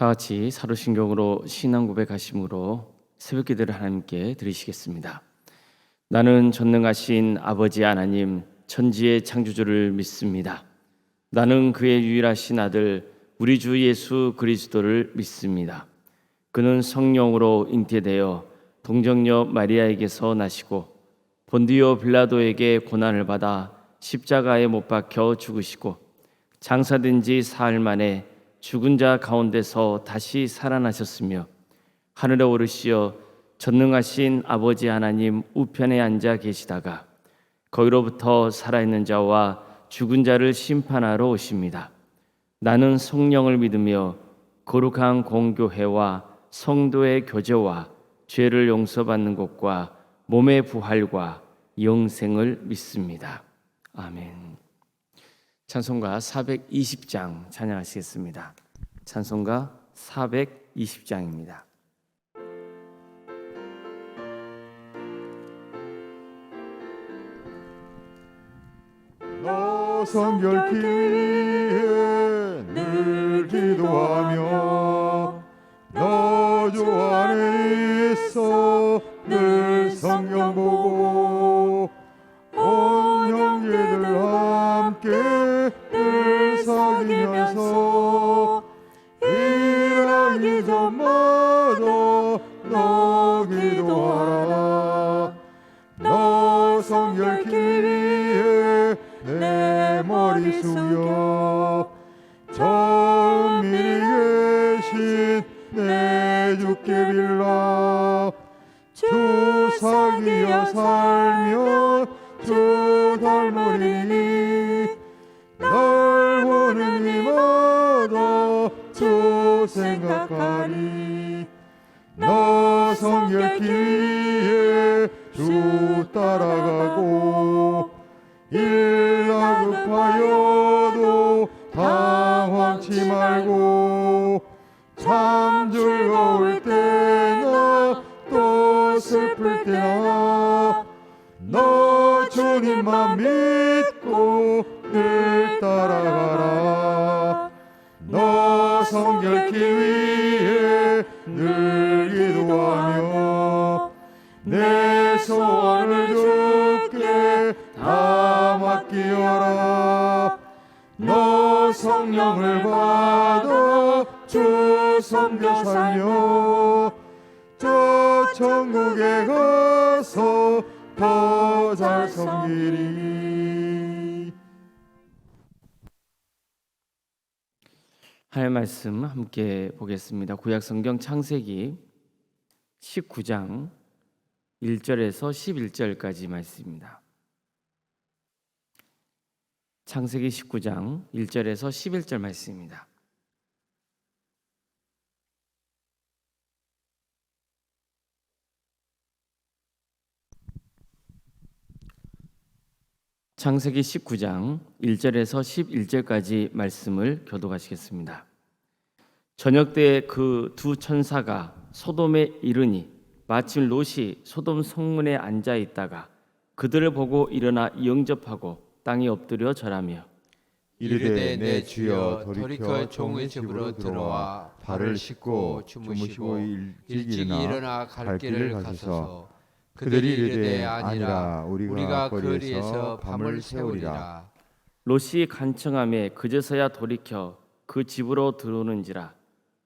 다 같이 사도신경으로 신앙 고백하심으로 새벽 기도를 하나님께 드리시겠습니다. 나는 전능하신 아버지 하나님 천지의 창조주를 믿습니다. 나는 그의 유일하신 아들 우리 주 예수 그리스도를 믿습니다. 그는 성령으로 잉태되어 동정녀 마리아에게서 나시고 본디오 빌라도에게 고난을 받아 십자가에 못 박혀 죽으시고 장사된 지 사흘 만에 죽은 자 가운데서 다시 살아나셨으며 하늘에 오르시어 전능하신 아버지 하나님 우편에 앉아 계시다가 거기로부터 살아있는 자와 죽은 자를 심판하러 오십니다. 나는 성령을 믿으며 거룩한 공교회와 성도의 교제와 죄를 용서받는 것과 몸의 부활과 영생을 믿습니다. 아멘. 찬송가 420장 찬양하시겠습니다. 찬송가 420장입니다. 너 성결케 위해 늘 기도하며 너 주 안에 있어 늘 성경 보고 온 형제들 함께 늘 사귀면서 일하기 전마다 너 기도하라. 너 성결케 위해 내 머리 숙여 저 은밀히 계신 내 주께 빌라. 주 사귀어 살며 주 닮으리니 널 보는 이마다 주 생각하리. 너 성결케 위해 주 따라가고 일 다급하여도 당황치 말고 참 즐거울 때나 또 슬플 때나 너 주님만 믿고 늘 따라가라. 너 성결케 위해 늘 기도하며 내 소원을 주께 다 맡기어라. 너 성령을 받아 주 섬겨 살며 저 천국에 가서 더 잘 섬기리. 하나님의 말씀 함께 보겠습니다. 구약 성경 창세기 19장 1절에서 11절까지 말씀입니다. 창세기 19장 1절에서 11절 말씀입니다. 창세기 19장 1절에서 11절까지 말씀을 교독하시겠습니다. 저녁 때 그 두 천사가 소돔에 이르니 마침 롯이 소돔 성문에 앉아 있다가 그들을 보고 일어나 영접하고 땅에 엎드려 절하며 이르되 내 주여 돌이켜 종의 집으로 들어와 발을 씻고 주무시고 일찍 일어나 갈 길을 가소서. 그들이 이르되 아니라 우리가 거리에서 밤을 새우리라. 롯이 간청하매 그제서야 돌이켜 그 집으로 들어오는지라.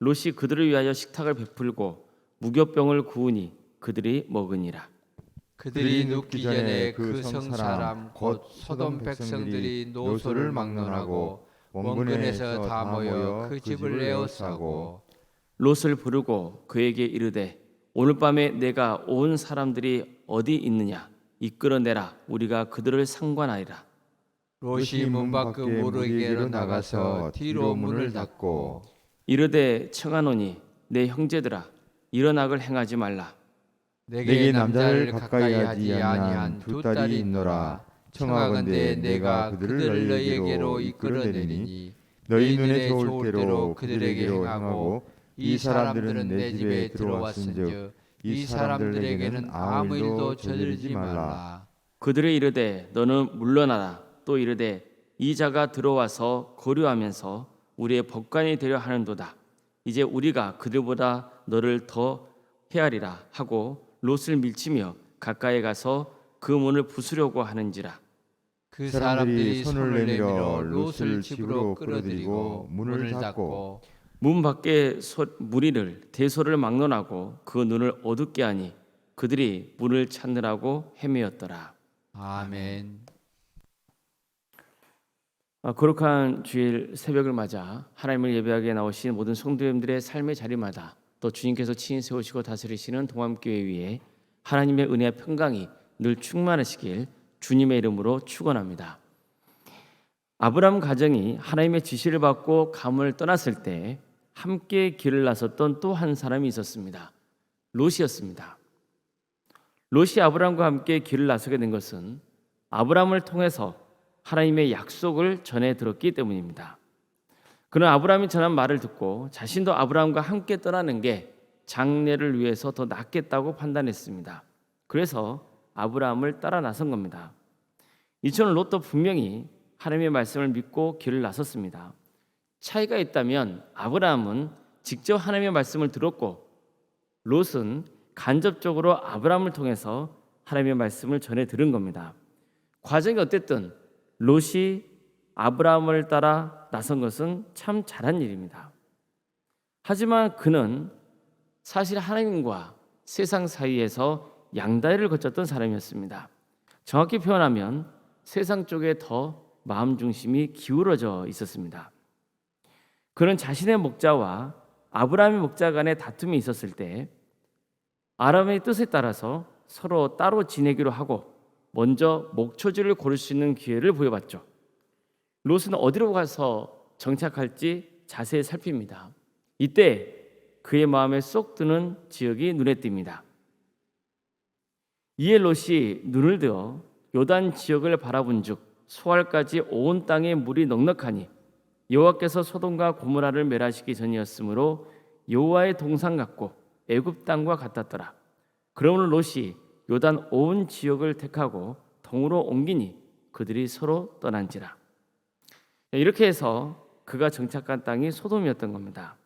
롯이 그들을 위하여 식탁을 베풀고 무교병을 구우니 그들이 먹으니라. 그들이 눕기 전에 그 성 사람 곧 소돔 백성들이 노소를 막론하고 원근에서 다 모여 그 집을 에워싸고 롯을 부르고 그에게 이르되 오늘 밤에 내가 온 사람들이 어디 있느냐 이끌어내라. 우리가 그들을 상관하리라. 롯이 문 밖 무르게로 나가서 뒤로 문을 닫고 이르되 청하노니 내 형제들아 이런 악을 행하지 말라. 내게 남자를 가까이 하지 아니한 두 딸이 있노라. 청하건대 내가 그들을 너희에게로 이끌어내리니 너희 눈에 좋을 대로 그들에게 행하고 이 사람들은 내 집에 들어왔은즉 이 사람들에게는 아무 일도 저지르지 말라. 그들이 이르되 너는 물러나라. 또 이르되 이 자가 들어와서 거류하면서 우리의 법관이 되려 하는도다. 이제 우리가 그들보다 너를 더 헤아리라 하고 롯을 밀치며 가까이 가서 그 문을 부수려고 하는지라. 그 사람들이 손을 내밀어 롯을 집으로 끌어들이고 문을 닫고 문 밖에 무리를 대소를 막론하고 그 눈을 어둡게 하니 그들이 문을 찾느라고 헤매었더라. 아멘. 거룩한 주일 새벽을 맞아 하나님을 예배하게 나오신 모든 성도님들의 삶의 자리마다 또 주님께서 친히 세우시고 다스리시는 동암교회 위에 하나님의 은혜와 평강이 늘 충만하시길 주님의 이름으로 축원합니다. 아브라함 가정이 하나님의 지시를 받고 감을 떠났을 때 함께 길을 나섰던 또 한 사람이 있었습니다. 롯이었습니다. 롯이 아브라함과 함께 길을 나서게 된 것은 아브라함을 통해서 하나님의 약속을 전해 들었기 때문입니다. 그는 아브라함이 전한 말을 듣고 자신도 아브라함과 함께 떠나는 게 장래를 위해서 더 낫겠다고 판단했습니다. 그래서 아브라함을 따라 나선 겁니다. 이처럼 롯도 분명히 하나님의 말씀을 믿고 길을 나섰습니다. 차이가 있다면 아브라함은 직접 하나님의 말씀을 들었고 롯은 간접적으로 아브라함을 통해서 하나님의 말씀을 전해 들은 겁니다. 과정이 어땠든 롯이 아브라함을 따라 나선 것은 참 잘한 일입니다. 하지만 그는 사실 하나님과 세상 사이에서 양다리를 거쳤던 사람이었습니다. 정확히 표현하면 세상 쪽에 더 마음 중심이 기울어져 있었습니다. 그는 자신의 목자와 아브라함의 목자 간의 다툼이 있었을 때 아람의 뜻에 따라서 서로 따로 지내기로 하고 먼저 목초지를 고를 수 있는 기회를 부여받죠. 롯은 어디로 가서 정착할지 자세히 살핍니다. 이때 그의 마음에 쏙 드는 지역이 눈에 띕니다. 이에 롯이 눈을 들어 요단 지역을 바라본즉 소알까지 온 땅에 물이 넉넉하니 여호와께서 소돔과 고모라를 멸하시기 전이었으므로 여호와의 동산 같고 애굽 땅과 같았더라. 그러므로 롯이 요단 온 지역을 택하고 동으로 옮기니 그들이 서로 떠난지라. 이렇게 해서 그가 정착한 땅이 소돔이었던 겁니다.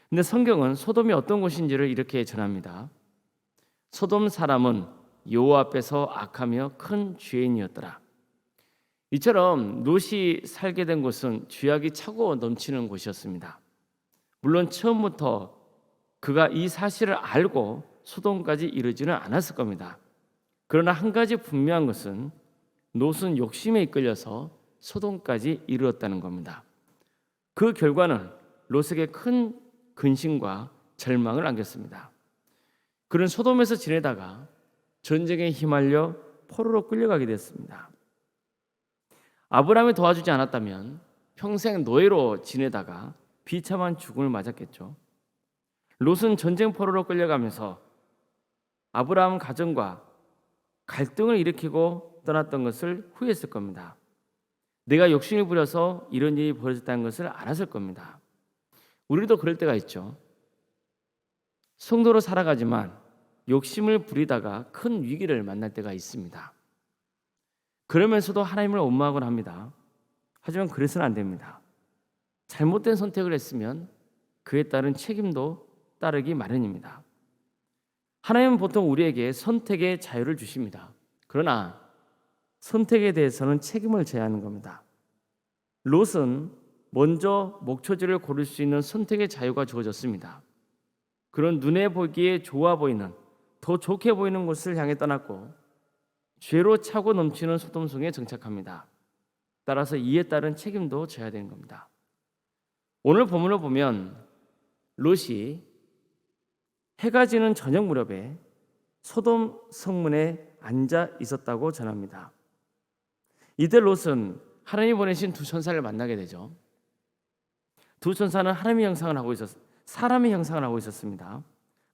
근데 성경은 소돔이 어떤 곳인지를 이렇게 전합니다. 소돔 사람은 여호와 앞에서 악하며 큰 죄인이었더라. 이처럼 롯이 살게 된 곳은 죄악이 차고 넘치는 곳이었습니다. 물론 처음부터 그가 이 사실을 알고 소돔까지 이르지는 않았을 겁니다. 그러나 한 가지 분명한 것은 롯은 욕심에 이끌려서 소돔까지 이르렀다는 겁니다. 그 결과는 롯에게 큰 근심과 절망을 안겼습니다. 그는 소돔에서 지내다가 전쟁에 휘말려 포로로 끌려가게 됐습니다. 아브라함이 도와주지 않았다면 평생 노예로 지내다가 비참한 죽음을 맞았겠죠. 롯은 전쟁 포로로 끌려가면서 아브라함 가정과 갈등을 일으키고 떠났던 것을 후회했을 겁니다. 내가 욕심을 부려서 이런 일이 벌어졌다는 것을 알았을 겁니다. 우리도 그럴 때가 있죠. 성도로 살아가지만 욕심을 부리다가 큰 위기를 만날 때가 있습니다. 그러면서도 하나님을 원망하곤 합니다. 하지만 그래서는 안 됩니다. 잘못된 선택을 했으면 그에 따른 책임도 따르기 마련입니다. 하나님은 보통 우리에게 선택의 자유를 주십니다. 그러나 선택에 대해서는 책임을 져야 하는 겁니다. 롯은 먼저 목초지를 고를 수 있는 선택의 자유가 주어졌습니다. 그런 눈에 보기에 좋아 보이는, 더 좋게 보이는 곳을 향해 떠났고 죄로 차고 넘치는 소돔성에 정착합니다. 따라서 이에 따른 책임도 져야 되는 겁니다. 오늘 본문을 보면 롯이 해가 지는 저녁 무렵에 소돔 성문에 앉아 있었다고 전합니다. 이때 롯은 하나님이 보내신 두 천사를 만나게 되죠. 두 천사는 하나님의 형상을 하고 사람의 형상을 하고 있었습니다.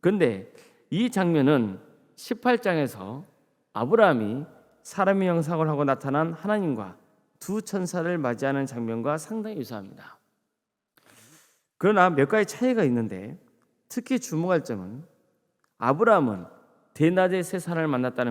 그런데 이 장면은 18장에서 아브라함이 사람의 형상을 하고 나타난 하나님과 두 천사를 맞이하는 장면과 상당히 유사합니다. 그러나 몇 가지 차이가 있는데 특히 주목할 점은 아브라함은 대낮에 세 사람을 만났다는